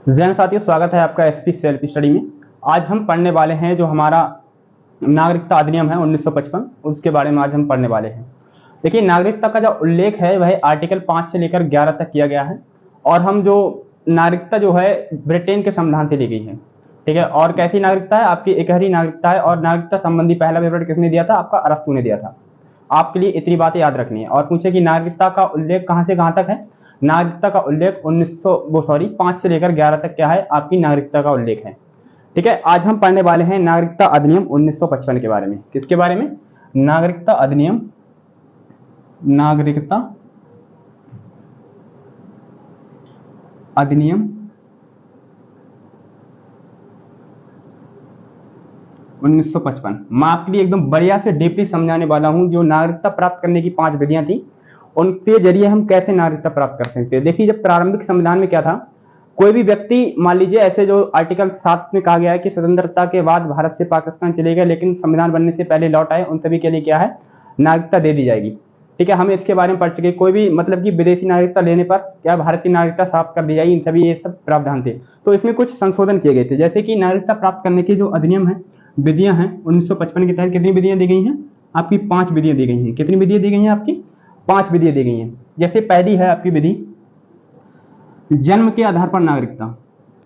जैन साथियों, स्वागत है आपका एसपी सेल्फ स्टडी में। आज हम पढ़ने वाले हैं जो हमारा नागरिकता अधिनियम है 1955, उसके बारे में आज हम पढ़ने वाले हैं। देखिए, नागरिकता का जो उल्लेख है वह आर्टिकल 5 से लेकर 11 तक किया गया है। और हम जो नागरिकता जो है ब्रिटेन के संविधान से ली गई है, ठीक है। और कैसी नागरिकता है? आपकी एकहरी नागरिकता है। और नागरिकता संबंधी पहला विवरण किसने दिया था? आपका अरस्तू ने दिया था। आपके लिए इतनी बातें याद रखनी है। और पूछे कि नागरिकता का उल्लेख कहां से कहां तक है? नागरिकता का उल्लेख 5 से लेकर 11 तक क्या है? आपकी नागरिकता का उल्लेख है, ठीक है। आज हम पढ़ने वाले हैं नागरिकता अधिनियम 1955 के बारे में। किसके बारे में? नागरिकता अधिनियम, नागरिकता अधिनियम 1955। मैं आपके लिए एकदम बढ़िया से डीपली समझाने वाला हूं। जो नागरिकता प्राप्त करने की 5 विधियां थी, उनके जरिए हम कैसे नागरिकता प्राप्त कर सकते हैं। देखिए, जब प्रारंभिक संविधान में क्या था, कोई भी व्यक्ति, मान लीजिए ऐसे जो आर्टिकल 7 में कहा गया है कि स्वतंत्रता के बाद भारत से पाकिस्तान चले गए लेकिन संविधान बनने से पहले लौट आए, उन सभी के लिए क्या है? नागरिकता दे दी जाएगी, ठीक है। हम इसके बारे में पढ़ चुके। कोई भी मतलब कि विदेशी नागरिकता लेने पर क्या भारत की नागरिकता साफ कर दी जाएगी, इन सभी ये सब प्रावधान थे। तो इसमें कुछ संशोधन किए गए थे, जैसे कि नागरिकता प्राप्त करने के जो अधिनियम है, विधियां हैं 1955 के तहत कितनी विधियां दी गई हैं? आपकी 5 विधियां दी गई हैं। कितनी विधियां दी गई हैं? आपकी 5 विधियां दी गई हैं। जैसे पहली है आपकी विधि, जन्म के आधार पर नागरिकता।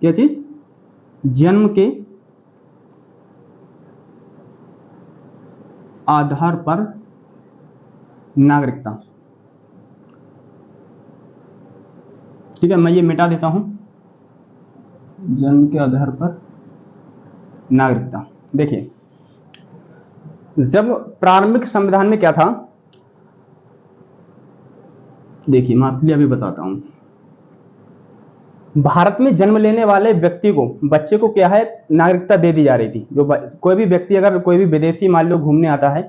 क्या चीज? जन्म के आधार पर नागरिकता, ठीक है। मैं ये मिटा देता हूं, जन्म के आधार पर नागरिकता। देखिए, जब प्रारंभिक संविधान में क्या था, देखिए मैं आपके लिए अभी बताता हूं। भारत में जन्म लेने वाले व्यक्ति को, बच्चे को क्या है? नागरिकता दे दी जा रही थी। जो कोई भी व्यक्ति, अगर कोई भी विदेशी मान लो घूमने आता है,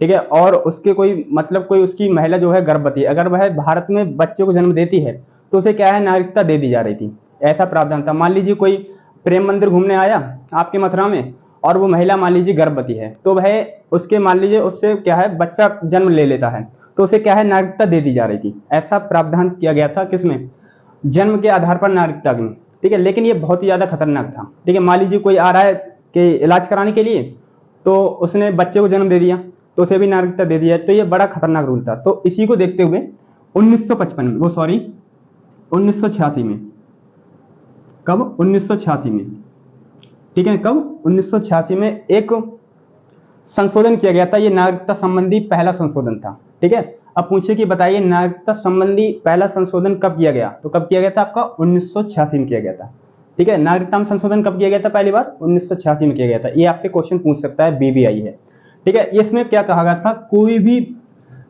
ठीक है, और उसके कोई मतलब कोई उसकी महिला जो है गर्भवती, अगर वह भारत में बच्चे को जन्म देती है तो उसे क्या है? नागरिकता दे दी जा रही थी। ऐसा प्रावधान था। मान लीजिए कोई प्रेम मंदिर घूमने आया आपके मथुरा में, और वो महिला मान लीजिए गर्भवती है, तो वह उसके मान लीजिए उससे क्या है? बच्चा जन्म ले लेता है, तो उसे क्या है? नागरिकता दे दी जा रही थी। ऐसा प्रावधान किया गया था। किसमें? जन्म के आधार पर नागरिकता में, ठीक है। लेकिन ये बहुत ही ज्यादा खतरनाक था, ठीक है। मान लीजिए कोई आ रहा है कि इलाज कराने के लिए, तो उसने बच्चे को जन्म दे दिया, तो उसे भी नागरिकता दे दिया। तो ये बड़ा खतरनाक रूल था। तो इसी को देखते हुए 1955 में, 1986 में, कब? 1986 में, ठीक है। कब? 1986 में एक संशोधन किया गया था। ये नागरिकता संबंधी पहला संशोधन था, ठीक है। अब पूछे कि बताइए, नागरिकता संबंधी पहला संशोधन कब किया गया? तो कब किया गया था? आपका 1986 में किया गया था, ठीक है। नागरिकता में संशोधन कब किया गया था? पहली बार 1986 में किया गया था। ये आपसे क्वेश्चन पूछ सकता है, बीबीआई है, ठीक है। इसमें क्या कहा गया था? कोई भी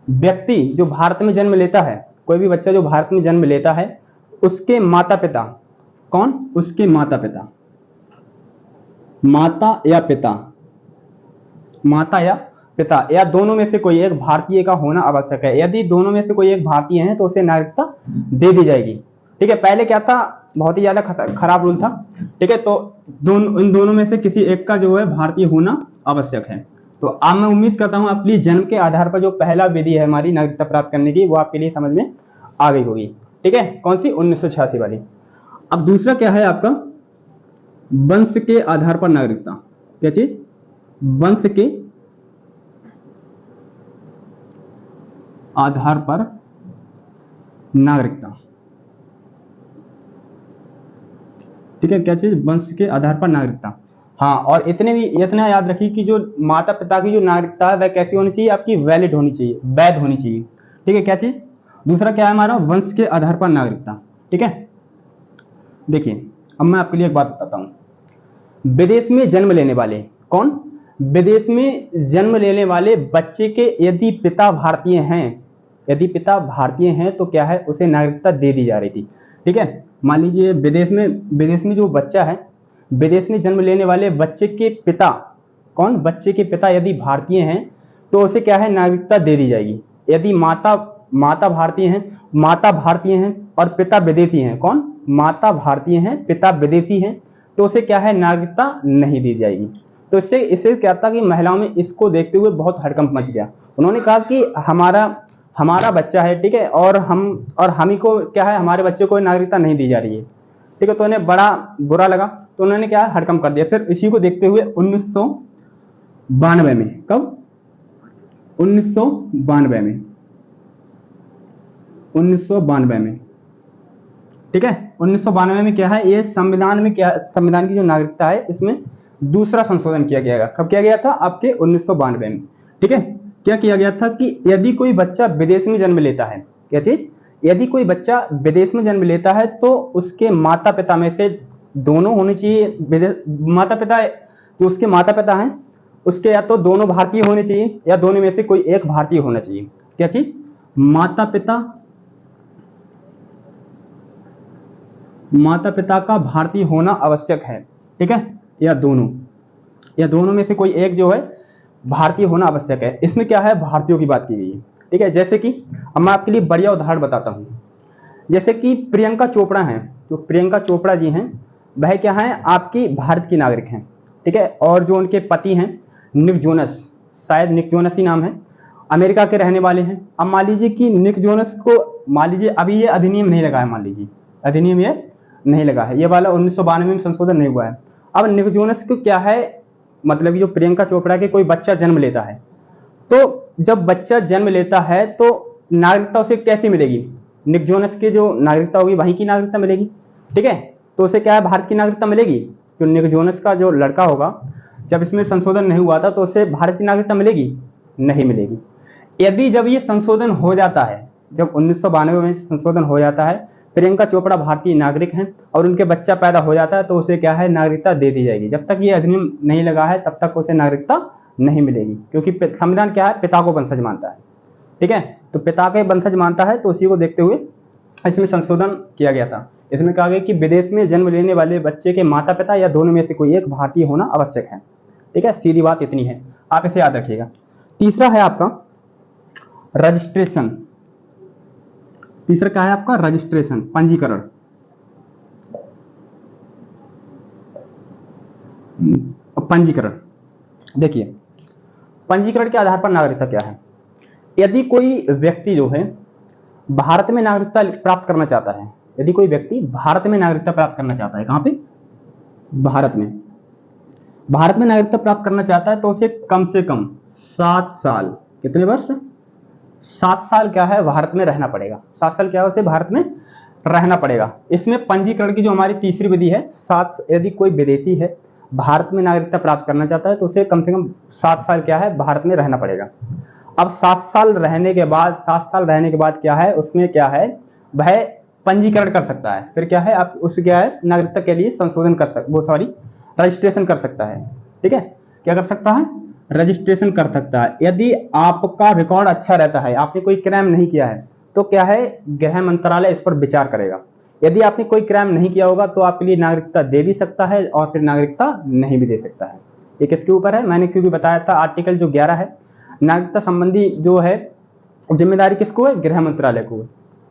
व्यक्ति जो भारत में जन्म लेता है, कोई भी बच्चा जो भारत में जन्म लेता है, उसके माता पिता, कौन? उसके माता पिता, माता या पिता, माता या पिता या दोनों में से कोई एक भारतीय का होना आवश्यक है। यदि दोनों में से कोई एक भारतीय है तो उसे नागरिकता दे दी जाएगी, ठीक है। पहले क्या था? बहुत ही ज्यादा खराब रूल था, ठीक है। तो इन दोनों में से किसी एक का जो है भारतीय होना आवश्यक है। तो अब मैं उम्मीद करता हूं आपके लिए जन्म के आधार पर जो पहला विधि है हमारी नागरिकता प्राप्त करने की, वो आपके लिए समझ में आ गई होगी, ठीक है। कौन सी? 1986 वाली। अब दूसरा क्या है आपका? वंश के आधार पर नागरिकता। क्या चीज? वंश के आधार पर नागरिकता, ठीक है। क्या चीज? वंश के आधार पर नागरिकता। हाँ, और इतना याद रखिए कि जो माता पिता की जो नागरिकता है वह कैसी होनी चाहिए? आपकी वैलिड होनी चाहिए, वैध होनी चाहिए, ठीक है। क्या चीज? दूसरा क्या है हमारा? वंश के आधार पर नागरिकता, ठीक है। देखिए, अब मैं आपके लिए एक बात बताता हूं। विदेश में जन्म लेने वाले, कौन? विदेश में जन्म लेने वाले बच्चे के यदि पिता भारतीय हैं, यदि पिता भारतीय हैं तो क्या है? उसे नागरिकता दे दी जा रही थी, ठीक है। मान लीजिए विदेश में जो बच्चा है, विदेश में जन्म लेने वाले बच्चे के पिता, कौन? बच्चे के पिता यदि भारतीय हैं तो उसे क्या है? नागरिकता दे दी जाएगी। यदि माता भारतीय हैं और पिता विदेशी हैं, कौन? माता भारतीय हैं, पिता विदेशी हैं, तो उसे क्या है? नागरिकता नहीं दी जाएगी। तो इससे क्या था कि महिलाओं में इसको देखते हुए बहुत हड़कंप मच गया। उन्होंने कहा कि हमारा बच्चा है, ठीक है, और हम ही को क्या है? हमारे बच्चे को नागरिकता नहीं दी जा रही है। ठीक है, तो उन्हें बड़ा बुरा लगा, तो उन्होंने क्या हड़कंप कर दिया। फिर इसी को देखते हुए 1992 में, कब, 1992 में, 1992 में, ठीक है, 1992 में क्या है, ये संविधान में क्या, संविधान की जो नागरिकता है इसमें दूसरा संशोधन किया गया। कब किया गया था, आपके 1992 में, ठीक है। क्या किया गया था कि यदि कोई बच्चा विदेश में जन्म लेता है, क्या चीज, यदि कोई बच्चा विदेश में जन्म लेता है तो उसके माता पिता में से दोनों होने चाहिए, माता पिता जो उसके माता पिता हैं उसके या तो दोनों भारतीय होने चाहिए या दोनों में से कोई एक भारतीय होना चाहिए। क्या चीज, माता पिता का भारतीय होना आवश्यक है, ठीक है, या दोनों में से कोई एक जो है भारतीय होना आवश्यक है। इसमें क्या है, भारतीयों की बात की गई है, ठीक है। जैसे कि अब मैं आपके लिए बढ़िया उदाहरण बताता हूं, जैसे कि प्रियंका चोपड़ा हैं, जो प्रियंका चोपड़ा जी हैं वह क्या है, आपकी भारत की नागरिक हैं, ठीक है। और जो उनके पति हैं निक जोनस, शायद निक जोनस ही नाम है, अमेरिका के रहने वाले हैं। अब मान लीजिए कि निक जोनस को, मान लीजिए अभी ये अधिनियम नहीं लगा है, मान लीजिए अधिनियम ये नहीं लगा है, ये वाला 1992 में संशोधन नहीं हुआ है। अब निक जोनस को क्या है, मतलब जो प्रियंका चोपड़ा के कोई बच्चा जन्म लेता है, तो जब बच्चा जन्म लेता है तो नागरिकता उसे कैसी मिलेगी, निक जोनस की जो नागरिकता होगी वहीं की नागरिकता मिलेगी, ठीक है। तो उसे क्या है, भारत की नागरिकता मिलेगी। जो निक जोनस का जो लड़का होगा, जब इसमें संशोधन नहीं हुआ था तो उसे भारत की नागरिकता मिलेगी, नहीं मिलेगी। यदि जब ये संशोधन हो जाता है, जब 1992 में संशोधन हो जाता है, प्रियंका चोपड़ा भारतीय नागरिक हैं और उनके बच्चा पैदा हो जाता है, तो उसे क्या है, नागरिकता दे दी जाएगी। जब तक ये अधिनियम नहीं लगा है तब तक उसे नागरिकता नहीं मिलेगी, क्योंकि संविधान क्या है, पिता को वंशज मानता है, ठीक है। तो पिता के वंशज मानता है, तो उसी को देखते हुए इसमें संशोधन किया गया था। इसमें कहा गया कि विदेश में जन्म लेने वाले बच्चे के माता पिता या दोनों में से कोई एक भारतीय होना आवश्यक है, ठीक है। सीधी बात इतनी है, आप इसे याद रखिएगा। तीसरा है आपका रजिस्ट्रेशन, तीसरा क्या है आपका, रजिस्ट्रेशन, पंजीकरण। पंजीकरण, देखिए पंजीकरण के आधार पर नागरिकता क्या है। यदि कोई व्यक्ति जो है भारत में नागरिकता प्राप्त करना चाहता है, यदि कोई व्यक्ति भारत में नागरिकता प्राप्त करना चाहता है, कहां पे, भारत में नागरिकता प्राप्त करना चाहता है, तो उसे कम से कम 7 साल, कितने वर्ष, 7 साल क्या है, भारत में रहना पड़ेगा। 7 साल क्या है, उसे भारत में रहना पड़ेगा। इसमें पंजीकरण की जो हमारी तीसरी विधि है, यदि कोई विदेशी है भारत में नागरिकता प्राप्त करना चाहता है, तो उसे कम से कम 7 साल क्या है, भारत में रहना पड़ेगा। अब 7 साल रहने के बाद क्या है, उसमें क्या है, वह पंजीकरण कर सकता है। फिर क्या है, आप उसे क्या है, नागरिकता के लिए संशोधन कर सकता, रजिस्ट्रेशन कर सकता है, ठीक है। क्या कर सकता है, रजिस्ट्रेशन कर सकता है। यदि आपका रिकॉर्ड अच्छा रहता है, आपने कोई क्राइम नहीं किया है, तो क्या है, गृह मंत्रालय इस पर विचार करेगा। यदि आपने कोई क्राइम नहीं किया होगा तो आपके लिए नागरिकता दे भी सकता है और फिर नागरिकता नहीं भी दे सकता है। ये किसके ऊपर है, मैंने क्योंकि बताया था, आर्टिकल जो 11 है, नागरिकता संबंधी जो है जिम्मेदारी किसको है, गृह मंत्रालय को,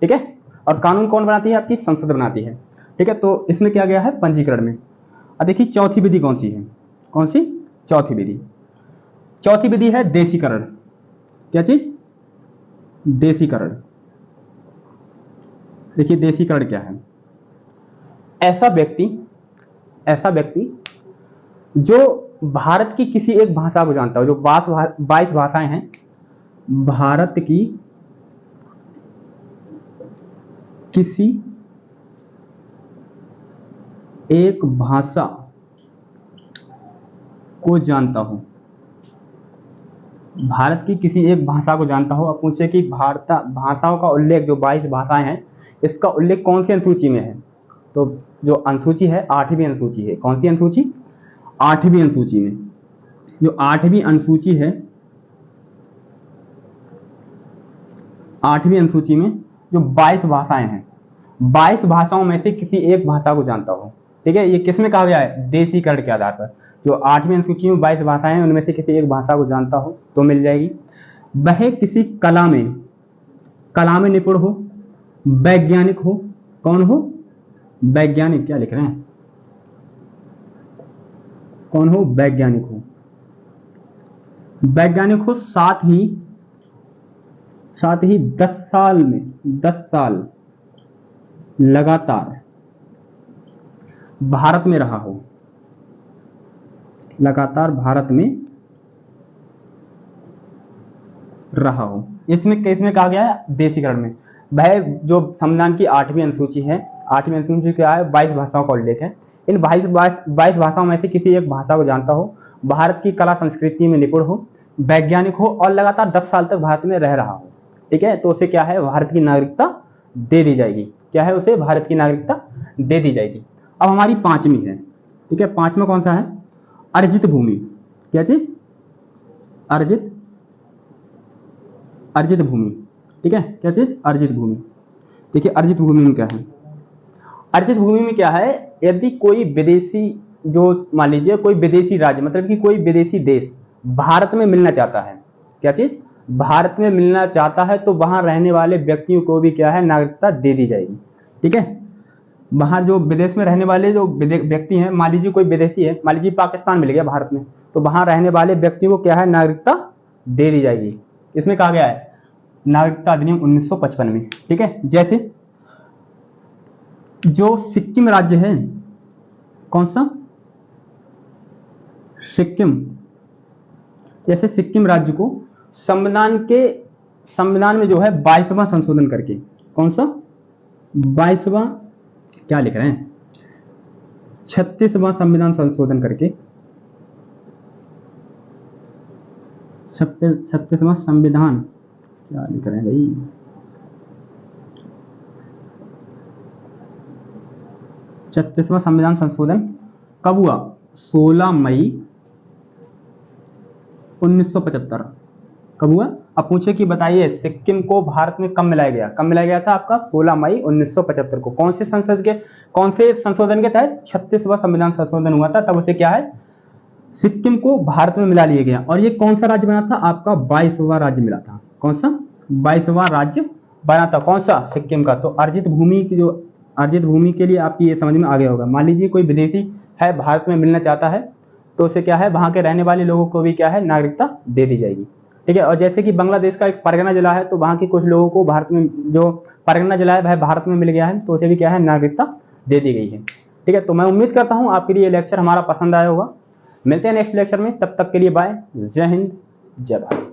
ठीक है। और कानून कौन बनाती है, आपकी संसद बनाती है, ठीक है। तो इसमें क्या गया है, पंजीकरण में। अब देखिए चौथी विधि कौन सी है, कौन सी, चौथी विधि है देशीकरण। क्या चीज, देशीकरण। देखिए देशीकरण क्या है, ऐसा व्यक्ति जो भारत की किसी एक भाषा को जानता हो, जो 22 भाषाएं हैं, भारत की किसी एक भाषा को जानता हो, भारत की किसी एक भाषा को जानता हो। अब पूछे कि भारत भाषाओं का उल्लेख, जो 22 भाषाएं हैं, इसका उल्लेख कौन सी अनुसूची में है, तो जो अनुसूची है 8वीं अनुसूची है। कौन सी अनुसूची, 8वीं अनुसूची में। जो 8वीं अनुसूची है, 8वीं अनुसूची में जो 22 भाषाएं हैं, 22 भाषाओं में से किसी एक भाषा को जानता हो, ठीक है। ये किसमें कहा गया है, देशीकरण के आधार पर। जो 8वीं अनुसूची में 22 भाषाएं हैं, उनमें से किसी एक भाषा को जानता हो तो मिल जाएगी। वह किसी कला में निपुण हो, वैज्ञानिक हो, कौन हो, वैज्ञानिक, क्या लिख रहे हैं, कौन हो, वैज्ञानिक हो, साथ ही 10 साल लगातार भारत में रहा हो, लगातार भारत में रहा हो। इसमें किसमें कहा गया है, देशीकरण में। वह जो संविधान की 8वीं अनुसूची है, 8वीं अनुसूची क्या है, 22 भाषाओं का उल्लेख है। इन 22 भाषाओं में से किसी एक भाषा को जानता हो, भारत की कला संस्कृति में निपुण हो, वैज्ञानिक हो और लगातार 10 साल तक भारत में रह रहा हो, ठीक है, तो उसे क्या है, भारत की नागरिकता दे दी जाएगी। क्या है, उसे भारत की नागरिकता दे दी जाएगी। अब हमारी 5वीं है, ठीक है, 5वां कौन सा है, अर्जित भूमि। क्या चीज, अर्जित भूमि, ठीक है, क्या चीज, अर्जित भूमि। देखिए अर्जित भूमि में क्या है, अर्जित भूमि में क्या है, यदि कोई विदेशी, जो मान लीजिए कोई विदेशी राज्य, मतलब कि कोई विदेशी देश भारत में मिलना चाहता है, क्या चीज, भारत में मिलना चाहता है, तो वहां रहने वाले व्यक्तियों को भी क्या है, नागरिकता दे दी जाएगी, ठीक है। वहां जो विदेश में रहने वाले जो व्यक्ति हैं, मान लीजिए कोई विदेशी है, मान लीजिए पाकिस्तान मिल गया भारत में, तो वहां रहने वाले व्यक्तियों को क्या है, नागरिकता दे दी जाएगी। इसमें कहा गया है नागरिकता अधिनियम 1955 में, ठीक है। जैसे जो सिक्किम राज्य है, कौन सा, सिक्किम, जैसे सिक्किम राज्य को संविधान में जो है 22वां संशोधन करके, कौन सा, 22वां, क्या लिख रहे हैं, 36वां संविधान संशोधन करके, 36वां संविधान, क्या लिख रहे हैं भाई, 36वां संविधान संशोधन कब हुआ, 16 मई 1975, कब हुआ। अब पूछे कि बताइए सिक्किम को भारत में कब मिलाया गया, कब मिलाया गया था आपका, 16 मई 1975 को। कौन से संशोधन के तहत, 36वां संविधान संशोधन हुआ था, तब उसे क्या है, सिक्किम को भारत में मिला लिया गया। और ये कौन सा राज्य बना था आपका, 22वां राज्य मिला था। कौन सा, 22वां राज्य बना था, कौन सा, सिक्किम का। तो अर्जित भूमि की, जो अर्जित भूमि के लिए आपकी ये समझ में आ गया होगा। मान लीजिए कोई विदेशी है, भारत में मिलना चाहता है, तो उसे क्या है, वहां के रहने वाले लोगों को भी क्या है, नागरिकता दे दी जाएगी, ठीक है। और जैसे कि बांग्लादेश का एक परगना जिला है, तो वहां के कुछ लोगों को भारत में, जो परगना जिला है वह भारत में मिल गया है, तो उसे भी क्या है, नागरिकता दे दी गई है, ठीक है। तो मैं उम्मीद करता हूं आपके लिए लेक्चर हमारा पसंद आया होगा। मिलते हैं नेक्स्ट लेक्चर में, तब तक के लिए बाय, जय हिंद, जय भारत।